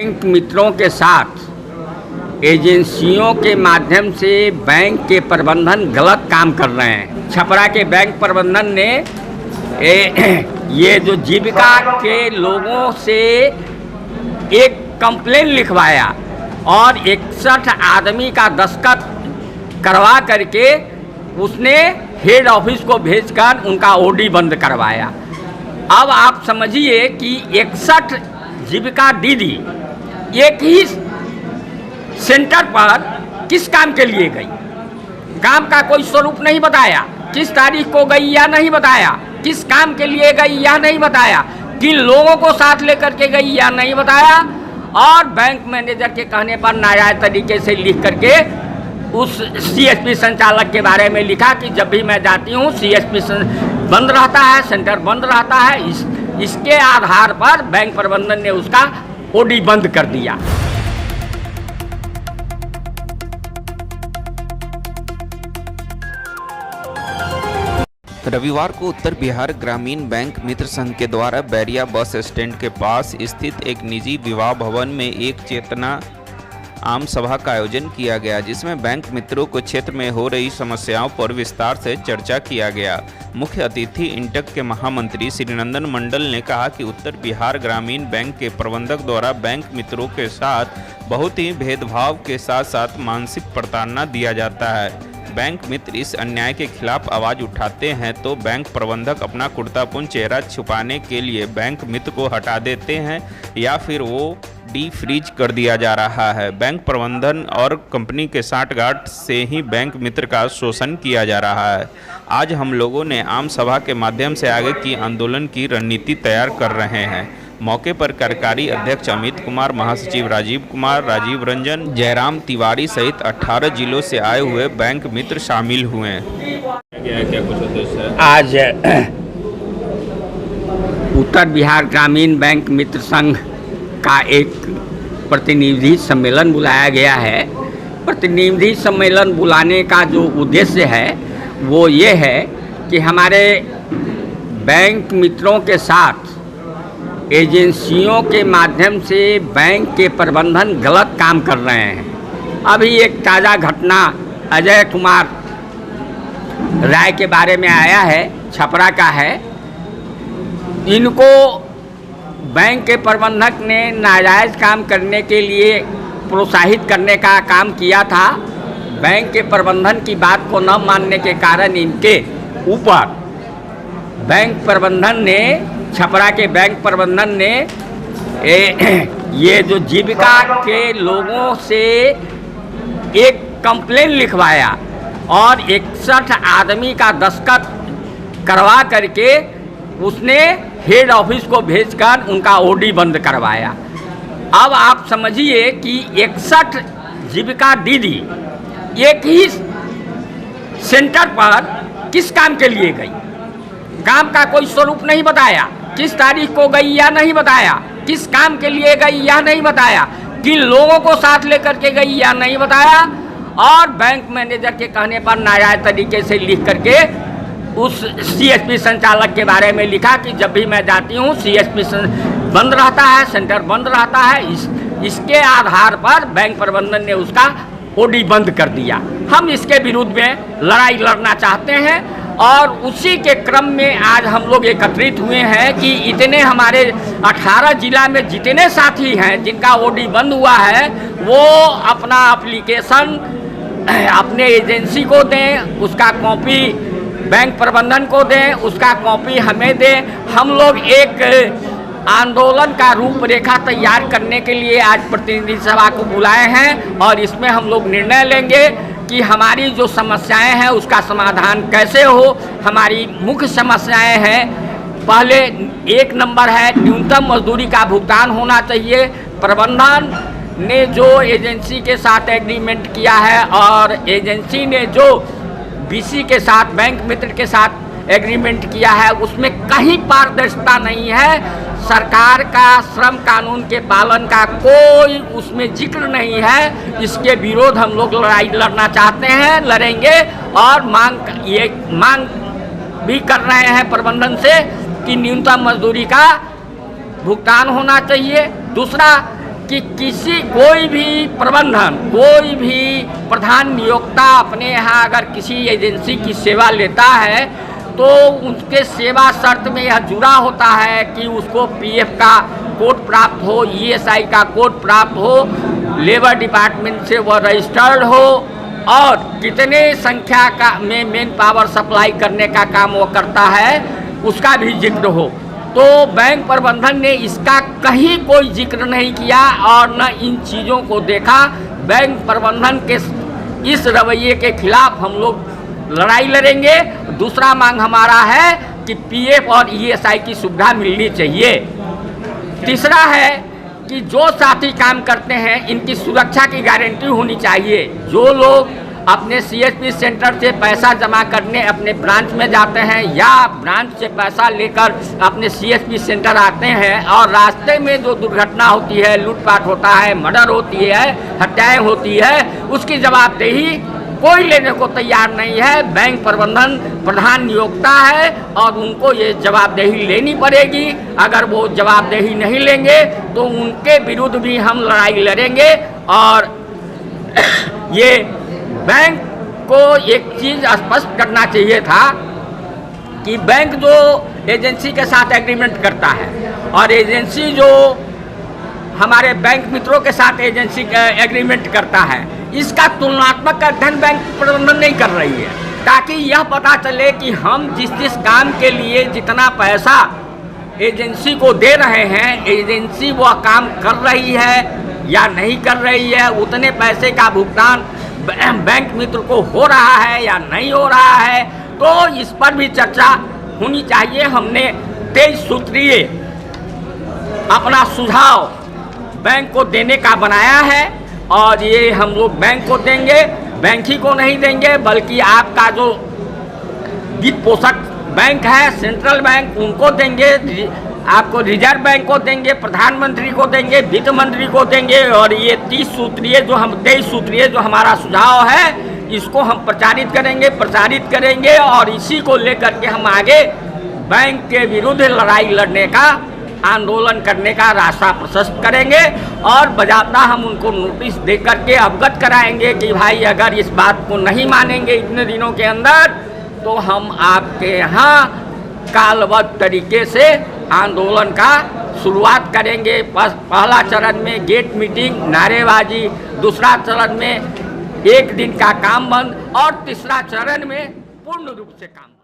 Bank मित्रों के साथ एजेंसियों के माध्यम से बैंक के प्रबंधन गलत काम कर रहे हैं। छपरा के बैंक प्रबंधन ने ये जो जीविका के लोगों से एक कंप्लेन लिखवाया और 61 आदमी का दस्तखत करवा करके उसने हेड ऑफिस को भेजकर उनका ओडी बंद करवाया। अब आप समझिए कि 61 जीविका दीदी एक ही सेंटर पर किस काम के लिए गई, काम का कोई स्वरूप नहीं बताया, किस तारीख को गई या नहीं बताया, किस काम के लिए गई या नहीं बताया, किन लोगों को साथ लेकर के गई या नहीं बताया, और बैंक मैनेजर के कहने पर नाजायज तरीके से लिख करके उस सीएसपी संचालक के बारे में लिखा कि जब भी मैं जाती हूँ सीएसपी बंद रहता है, सेंटर बंद रहता है। इसके आधार पर बैंक प्रबंधन ने उसका ओडी बंद कर दिया। रविवार को उत्तर बिहार ग्रामीण बैंक मित्र संघ के द्वारा बैरिया बस स्टैंड के पास स्थित एक निजी विवाह भवन में एक चेतना आम सभा का आयोजन किया गया, जिसमें बैंक मित्रों को क्षेत्र में हो रही समस्याओं पर विस्तार से चर्चा किया गया। मुख्य अतिथि इंटक के महामंत्री श्रीनंदन मंडल ने कहा कि उत्तर बिहार ग्रामीण बैंक के प्रबंधक द्वारा बैंक मित्रों के साथ बहुत ही भेदभाव के साथ साथ मानसिक प्रताड़ना दिया जाता है। बैंक मित्र इस अन्याय के खिलाफ आवाज उठाते हैं तो बैंक प्रबंधक अपना कुर्तापूर्ण चेहरा छुपाने के लिए बैंक मित्र को हटा देते हैं या फिर वो फ्रीज कर दिया जा रहा है। बैंक प्रबंधन और कंपनी के साठगांठ से ही बैंक मित्र का शोषण किया जा रहा है। आज हम लोगों ने आम सभा के माध्यम से आगे की आंदोलन की रणनीति तैयार कर रहे हैं। मौके पर कार्यकारी अध्यक्ष अमित कुमार, महासचिव राजीव कुमार, राजीव रंजन, जयराम तिवारी सहित 18 जिलों से आए हुए बैंक मित्र शामिल हुए। क्या कुछ उद्देश्य है? आज उत्तर बिहार ग्रामीण बैंक मित्र संघ का एक प्रतिनिधि सम्मेलन बुलाया गया है। प्रतिनिधि सम्मेलन बुलाने का जो उद्देश्य है वो ये है कि हमारे बैंक मित्रों के साथ एजेंसियों के माध्यम से बैंक के प्रबंधन गलत काम कर रहे हैं। अभी एक ताज़ा घटना अजय कुमार राय के बारे में आया है, छपरा का है। इनको बैंक के प्रबंधक ने नाजायज़ काम करने के लिए प्रोत्साहित करने का काम किया था। बैंक के प्रबंधन की बात को न मानने के कारण इनके ऊपर बैंक प्रबंधन ने, छपरा के बैंक प्रबंधन ने ये जो जीविका के लोगों से एक कंप्लेन लिखवाया और 61 आदमी का दस्तखत करवा करके उसने हेड ऑफिस को भेजकर उनका ओडी बंद करवाया। अब आप समझिए कि 61 जीविका दीदी एक ही सेंटर पर किस काम के लिए गई, काम का कोई स्वरूप नहीं बताया, किस तारीख को गई या नहीं बताया, किस काम के लिए गई या नहीं बताया, किन लोगों को साथ लेकर के गई या नहीं बताया, और बैंक मैनेजर के कहने पर नाजायज तरीके से लिख करके उस सीएसपी संचालक के बारे में लिखा कि जब भी मैं जाती हूँ सीएसपी बंद रहता है, सेंटर बंद रहता है। इसके आधार पर बैंक प्रबंधन ने उसका ओडी बंद कर दिया। हम इसके विरुद्ध में लड़ाई लड़ना चाहते हैं और उसी के क्रम में आज हम लोग एकत्रित हुए हैं कि इतने हमारे 18 जिला में जितने साथी हैं जिनका ओडी बंद हुआ है वो अपना एप्लीकेशन अपने एजेंसी को दें, उसका कॉपी बैंक प्रबंधन को दें, उसका कॉपी हमें दें। हम लोग एक आंदोलन का रूपरेखा तैयार करने के लिए आज प्रतिनिधि सभा को बुलाए हैं और इसमें हम लोग निर्णय लेंगे कि हमारी जो समस्याएं हैं उसका समाधान कैसे हो। हमारी मुख्य समस्याएं हैं, पहले एक नंबर है न्यूनतम मजदूरी का भुगतान होना चाहिए। प्रबंधन ने जो एजेंसी के साथ एग्रीमेंट किया है और एजेंसी ने जो बीसी के साथ बैंक मित्र के साथ एग्रीमेंट किया है उसमें कहीं पारदर्शिता नहीं है। सरकार का श्रम कानून के पालन का कोई उसमें जिक्र नहीं है। इसके विरोध हम लोग लड़ाई लड़ना चाहते हैं, लड़ेंगे और मांग भी कर रहे हैं प्रबंधन से कि न्यूनतम मजदूरी का भुगतान होना चाहिए। दूसरा कि कोई भी प्रबंधन, कोई भी प्रधान नियोक्ता अपने यहाँ अगर किसी एजेंसी की सेवा लेता है तो उसके सेवा शर्त में यह जुड़ा होता है कि उसको पीएफ का कोड प्राप्त हो, ईएसआई का कोड प्राप्त हो, लेबर डिपार्टमेंट से वह रजिस्टर्ड हो और कितने संख्या का में मेन पावर सप्लाई करने का काम वो करता है उसका भी जिक्र हो। तो बैंक प्रबंधन ने इसका कहीं कोई जिक्र नहीं किया और न इन चीज़ों को देखा। बैंक प्रबंधन के इस रवैये के खिलाफ हम लोग लड़ाई लड़ेंगे। दूसरा मांग हमारा है कि पीएफ और ईएसआई की सुविधा मिलनी चाहिए। तीसरा है कि जो साथी काम करते हैं इनकी सुरक्षा की गारंटी होनी चाहिए। जो लोग अपने सीएसपी सेंटर से पैसा जमा करने अपने ब्रांच में जाते हैं या ब्रांच से पैसा लेकर अपने सीएसपी सेंटर आते हैं और रास्ते में जो दुर्घटना होती है, लूटपाट होता है, मर्डर होती है, हत्याएं होती है, उसकी जवाबदेही कोई लेने को तैयार नहीं है। बैंक प्रबंधन प्रधान नियोक्ता है और उनको ये जवाबदेही लेनी पड़ेगी। अगर वो जवाबदेही नहीं लेंगे तो उनके विरुद्ध भी हम लड़ाई लड़ेंगे। और ये बैंक को एक चीज़ स्पष्ट करना चाहिए था कि बैंक जो एजेंसी के साथ एग्रीमेंट करता है और एजेंसी जो हमारे बैंक मित्रों के साथ एजेंसी एग्रीमेंट करता है, इसका तुलनात्मक अध्ययन बैंक प्रबंधन नहीं कर रही है, ताकि यह पता चले कि हम जिस काम के लिए जितना पैसा एजेंसी को दे रहे हैं, एजेंसी वह काम कर रही है या नहीं कर रही है, उतने पैसे का भुगतान बैंक मित्र को हो रहा है या नहीं हो रहा है। तो इस पर भी चर्चा होनी चाहिए। हमने 23 सूत्रीय अपना सुझाव बैंक को देने का बनाया है और ये हम लोग बैंक को देंगे। बैंक ही को नहीं देंगे बल्कि आपका जो वित्त पोषक बैंक है, सेंट्रल बैंक, उनको देंगे, आपको रिजर्व बैंक को देंगे, प्रधानमंत्री को देंगे, वित्त मंत्री को देंगे। और ये 23 सूत्रीय जो हमारा सुझाव है, इसको हम प्रचारित करेंगे और इसी को लेकर के हम आगे बैंक के विरुद्ध लड़ाई लड़ने का, आंदोलन करने का रास्ता प्रशस्त करेंगे। और बजाता हम उनको नोटिस दे करके अवगत कराएंगे कि भाई अगर इस बात को नहीं मानेंगे इतने दिनों के अंदर तो हम आपके यहाँ कालबद्ध तरीके से आंदोलन का शुरुआत करेंगे। पहला चरण में गेट मीटिंग, नारेबाजी, दूसरा चरण में 1 दिन का काम बंद और तीसरा चरण में पूर्ण रूप से काम।